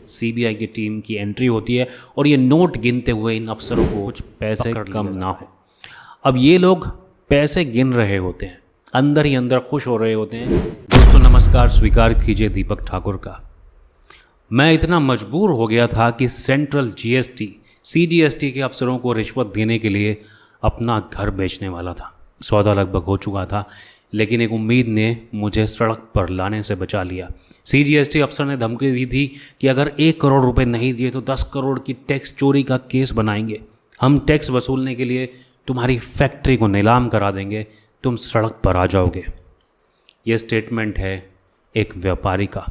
CBI की team की entry होती है और ये नोट गिनते हुए इन अफसरों को कुछ पैसे कम ना हो। अब ये लोग पैसे गिन रहे होते हैं, अंदर ही अंदर खुश हो रहे होते हैं। दोस्तों नमस्कार, स्वीकार कीजिए दीपक ठाकुर का। मैं इतना मजबूर हो गया था कि सेंट्रल जीएसटी सीजीएसटी के अफसरों को रिश्वत देने के लिए अपना घर बेचने वाला था। सौदा लगभग हो चुका था, लेकिन एक उम्मीद ने मुझे सड़क पर लाने से बचा लिया। सीजीएसटी अफसर ने धमकी दी थी कि अगर 1 करोड़ रुपए नहीं दिए तो 10 करोड़ की टैक्स चोरी का केस बनाएंगे, हम टैक्स वसूलने के लिए तुम्हारी फैक्ट्री को नीलाम करा देंगे, तुम सड़क पर आ जाओगे। ये स्टेटमेंट है एक व्यापारी का।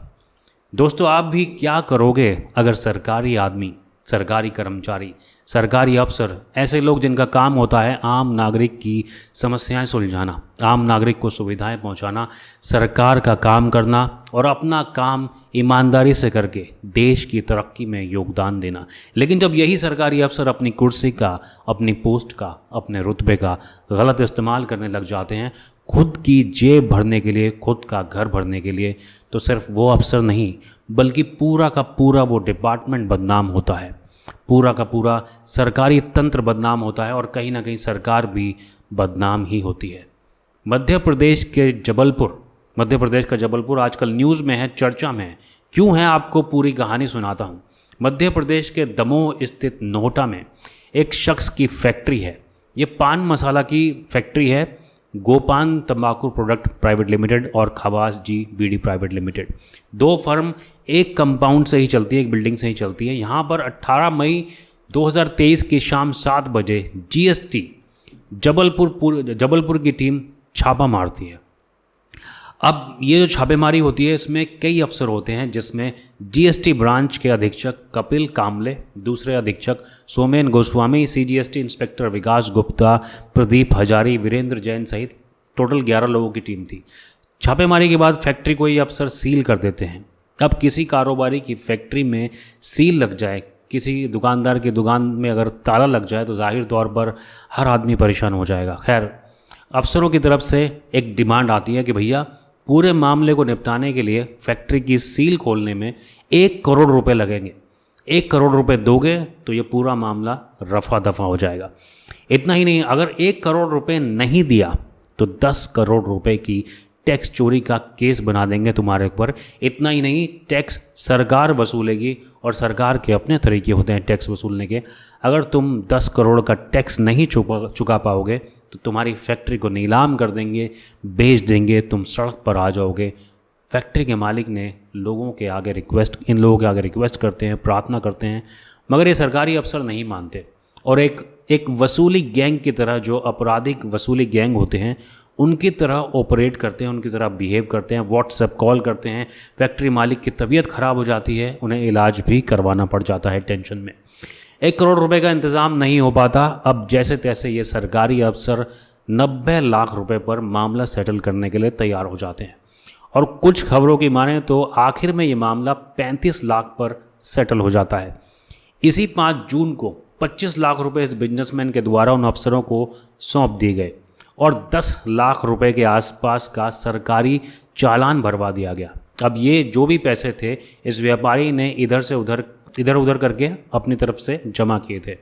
दोस्तों आप भी क्या करोगे अगर सरकारी आदमी, सरकारी कर्मचारी, सरकारी अफसर, ऐसे लोग जिनका काम होता है आम नागरिक की समस्याएं सुलझाना, आम नागरिक को सुविधाएं पहुंचाना, सरकार का काम करना और अपना काम ईमानदारी से करके देश की तरक्की में योगदान देना, लेकिन जब यही सरकारी अफसर अपनी कुर्सी का, अपनी पोस्ट का, अपने रुतबे का गलत इस्तेमाल करने लग जाते हैं खुद की जेब भरने के लिए, खुद का घर भरने के लिए, तो सिर्फ वो अफसर नहीं बल्कि पूरा का पूरा वो डिपार्टमेंट बदनाम होता है, पूरा का पूरा सरकारी तंत्र बदनाम होता है और कहीं ना कहीं सरकार भी बदनाम ही होती है। मध्य प्रदेश का जबलपुर आजकल न्यूज़ में है, चर्चा में है। क्यों है, आपको पूरी कहानी सुनाता हूँ। मध्य प्रदेश के दमोह स्थित नोहटा में एक शख्स की फैक्ट्री है। ये पान मसाला की फैक्ट्री है। गोपान तंबाकू प्रोडक्ट प्राइवेट लिमिटेड और खवास जी बीडी प्राइवेट लिमिटेड, 2 फर्म एक कंपाउंड से ही चलती है, एक बिल्डिंग से ही चलती है। यहाँ पर 18 मई 2023 की शाम 7 बजे जीएसटी जबलपुर की टीम छापा मारती है। अब ये जो छापेमारी होती है इसमें कई अफसर होते हैं, जिसमें जीएसटी ब्रांच के अधीक्षक कपिल कामले, दूसरे अधीक्षक सोमेन गोस्वामी, सीजीएसटी इंस्पेक्टर विकास गुप्ता, प्रदीप हजारी, वीरेंद्र जैन सहित टोटल 11 लोगों की टीम थी। छापेमारी के बाद फैक्ट्री को ये अफसर सील कर देते हैं। अब किसी कारोबारी की फैक्ट्री में सील लग जाए, किसी दुकानदार की दुकान में अगर ताला लग जाए तो जाहिर तौर पर हर आदमी परेशान हो जाएगा। खैर, अफसरों की तरफ से एक डिमांड आती है कि भैया पूरे मामले को निपटाने के लिए फैक्ट्री की सील खोलने में 1 करोड़ रुपए लगेंगे। 1 करोड़ रुपए दोगे तो ये पूरा मामला रफा दफा हो जाएगा। इतना ही नहीं, अगर 1 करोड़ रुपए नहीं दिया तो 10 करोड़ रुपए की टैक्स चोरी का केस बना देंगे तुम्हारे ऊपर। इतना ही नहीं, टैक्स सरकार वसूलेगी और सरकार के अपने तरीके होते हैं टैक्स वसूलने के। अगर तुम 10 करोड़ का टैक्स नहीं चुका पाओगे तो तुम्हारी फैक्ट्री को नीलाम कर देंगे, बेच देंगे, तुम सड़क पर आ जाओगे। फैक्ट्री के मालिक ने इन लोगों के आगे रिक्वेस्ट करते हैं, प्रार्थना करते हैं, मगर ये सरकारी अफसर नहीं मानते और एक वसूली गैंग की तरह, जो आपराधिक वसूली गैंग होते हैं उनकी तरह ऑपरेट करते हैं, उनकी तरह बिहेव करते हैं। व्हाट्सएप कॉल करते हैं। फैक्ट्री मालिक की तबीयत ख़राब हो जाती है, उन्हें इलाज भी करवाना पड़ जाता है टेंशन में। 1 करोड़ रुपए का इंतज़ाम नहीं हो पाता। अब जैसे तैसे ये सरकारी अफसर 90 लाख रुपए पर मामला सेटल करने के लिए तैयार हो जाते हैं और कुछ खबरों की माने तो आखिर में ये मामला 35 लाख पर सेटल हो जाता है। इसी 5 जून को 25 लाख रुपए इस बिजनेसमैन के द्वारा उन अफसरों को सौंप दिए गए और 10 लाख रुपए के आसपास का सरकारी चालान भरवा दिया गया। अब ये जो भी पैसे थे इस व्यापारी ने इधर उधर करके अपनी तरफ से जमा किए थे।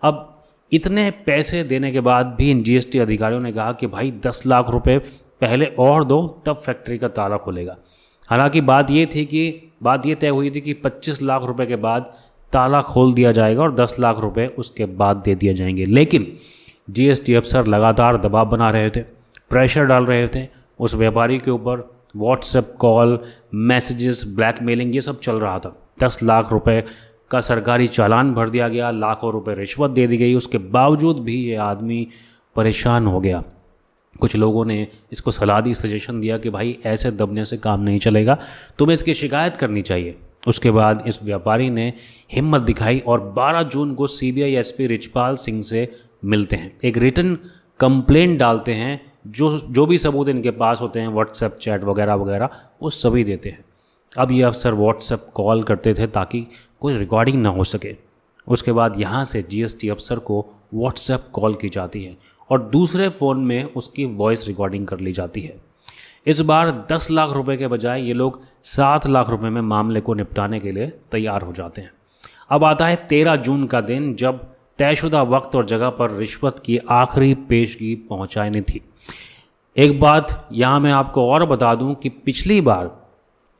अब इतने पैसे देने के बाद भी इन जीएसटी अधिकारियों ने कहा कि भाई 10 लाख रुपए पहले और दो, तब फैक्ट्री का ताला खुलेगा। हालांकि बात ये तय हुई थी कि 25 लाख रुपए के बाद ताला खोल दिया जाएगा और 10 लाख रुपए उसके बाद दे दिए जाएंगे। लेकिन जीएसटी अफसर लगातार दबाव बना रहे थे, प्रेशर डाल रहे थे उस व्यापारी के ऊपर। व्हाट्सएप कॉल, मैसेजेस, ब्लैकमेलिंग, ये सब चल रहा था। 10 लाख रुपए का सरकारी चालान भर दिया गया, लाखों रुपए रिश्वत दे दी गई। उसके बावजूद भी ये आदमी परेशान हो गया। कुछ लोगों ने इसको सलाह दी, सजेशन दिया कि भाई ऐसे दबने से काम नहीं चलेगा, तुम्हें इसकी शिकायत करनी चाहिए। उसके बाद इस व्यापारी ने हिम्मत दिखाई और 12 जून को सीबीआई एसपी रिचपाल सिंह से मिलते हैं, एक रिटन कंप्लेंट डालते हैं। जो भी सबूत इनके पास होते हैं, व्हाट्सएप चैट वगैरह वगैरह, वो सभी देते हैं। अब ये अफसर व्हाट्सएप कॉल करते थे ताकि कोई रिकॉर्डिंग ना हो सके। उसके बाद यहाँ से जीएसटी अफसर को व्हाट्सएप कॉल की जाती है और दूसरे फ़ोन में उसकी वॉइस रिकॉर्डिंग कर ली जाती है। इस बार 10 लाख रुपए के बजाय ये लोग 7 लाख रुपए में मामले को निपटाने के लिए तैयार हो जाते हैं। अब आता है 13 जून का दिन, जब तयशुदा वक्त और जगह पर रिश्वत की आखिरी पेशगी पहुंचानी थी। एक बात यहाँ मैं आपको और बता दूं कि पिछली बार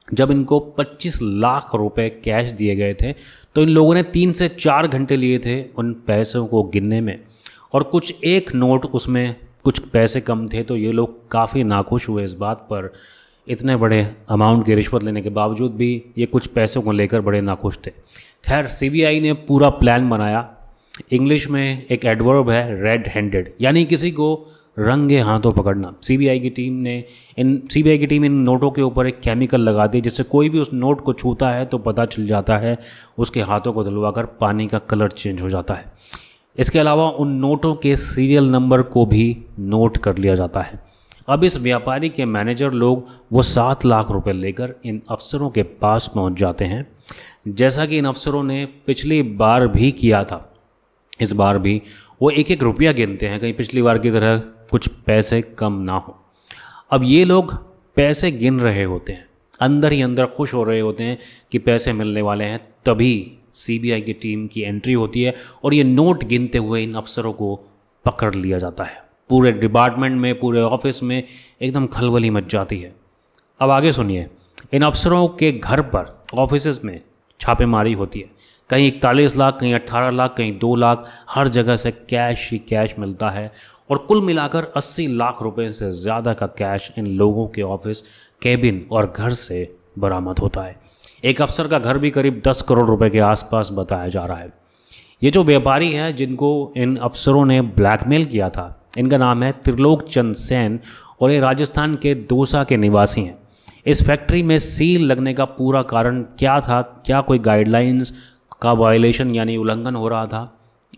जब इनको 25 लाख रुपए कैश दिए गए थे तो इन लोगों ने 3 से 4 घंटे लिए थे उन पैसों को गिनने में, और कुछ एक नोट उसमें कुछ पैसे कम थे, तो ये लोग काफ़ी नाखुश हुए इस बात पर। इतने बड़े अमाउंट की रिश्वत लेने के बावजूद भी ये कुछ पैसों को लेकर बड़े नाखुश थे। खैर, सीबीआई ने पूरा प्लान बनाया। इंग्लिश में एक एडवर्ब है रेड हैंडेड, यानी किसी को रंगे हाथों पकड़ना। सीबीआई की टीम इन नोटों के ऊपर एक केमिकल लगा दी, जिससे कोई भी उस नोट को छूता है तो पता चल जाता है, उसके हाथों को धुलवाकर पानी का कलर चेंज हो जाता है। इसके अलावा उन नोटों के सीरियल नंबर को भी नोट कर लिया जाता है। अब इस व्यापारी के मैनेजर लोग वो 7 लाख रुपए लेकर इन अफसरों के पास पहुंच जाते हैं, जैसा कि इन अफसरों ने पिछली बार भी किया था। इस बार भी वो एक एक रुपया गिनते हैं, कहीं पिछली बार की तरह कुछ पैसे कम ना हो। अब ये लोग पैसे गिन रहे होते हैं, अंदर ही अंदर खुश हो रहे होते हैं कि पैसे मिलने वाले हैं। तभी सीबीआई की टीम की एंट्री होती है और ये नोट गिनते हुए इन अफसरों को पकड़ लिया जाता है। पूरे डिपार्टमेंट में, पूरे ऑफिस में एकदम खलबली मच जाती है। अब आगे सुनिए, इन अफसरों के घर पर, ऑफिस में छापेमारी होती है। कहीं 41 लाख, कहीं 18 लाख, कहीं 2 लाख, हर जगह से कैश ही कैश मिलता है, और कुल मिलाकर 80 लाख रुपए से ज़्यादा का कैश इन लोगों के ऑफिस, केबिन और घर से बरामद होता है। एक अफसर का घर भी करीब 10 करोड़ रुपए के आसपास बताया जा रहा है। ये जो व्यापारी है जिनको इन अफसरों ने ब्लैकमेल किया था, इनका नाम है त्रिलोक चंद सेन, और ये राजस्थान के दौसा के निवासी हैं। इस फैक्ट्री में सील लगने का पूरा कारण क्या था? क्या कोई गाइडलाइंस का वायलेशन यानी उल्लंघन हो रहा था?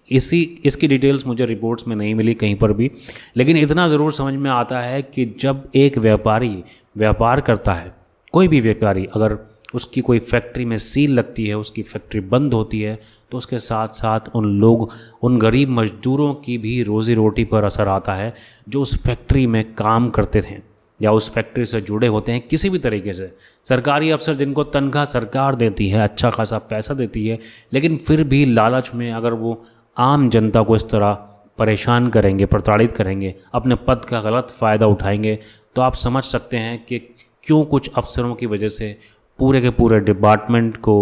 इसकी डिटेल्स मुझे रिपोर्ट्स में नहीं मिली कहीं पर भी, लेकिन इतना ज़रूर समझ में आता है कि जब एक व्यापारी व्यापार करता है, कोई भी व्यापारी, अगर उसकी कोई फैक्ट्री में सील लगती है, उसकी फैक्ट्री बंद होती है, तो उसके साथ साथ उन गरीब मजदूरों की भी रोज़ी रोटी पर असर आता है जो उस फैक्ट्री में काम करते थे या उस फैक्ट्री से जुड़े होते हैं किसी भी तरीके से। सरकारी अफसर जिनको तनख्वाह सरकार देती है, अच्छा खासा पैसा देती है, लेकिन फिर भी लालच में अगर वो आम जनता को इस तरह परेशान करेंगे, प्रताड़ित करेंगे, अपने पद का गलत फ़ायदा उठाएंगे, तो आप समझ सकते हैं कि क्यों कुछ अफसरों की वजह से पूरे के पूरे डिपार्टमेंट को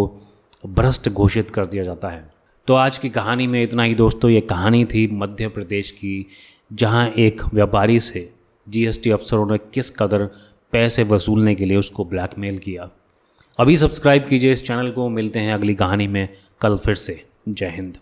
भ्रष्ट घोषित कर दिया जाता है। तो आज की कहानी में इतना ही दोस्तों। ये कहानी थी मध्य प्रदेश की, जहां एक व्यापारी से जीएसटी अफसरों ने किस कदर पैसे वसूलने के लिए उसको ब्लैकमेल किया। अभी सब्सक्राइब कीजिए इस चैनल को। मिलते हैं अगली कहानी में कल फिर से। जय हिंद।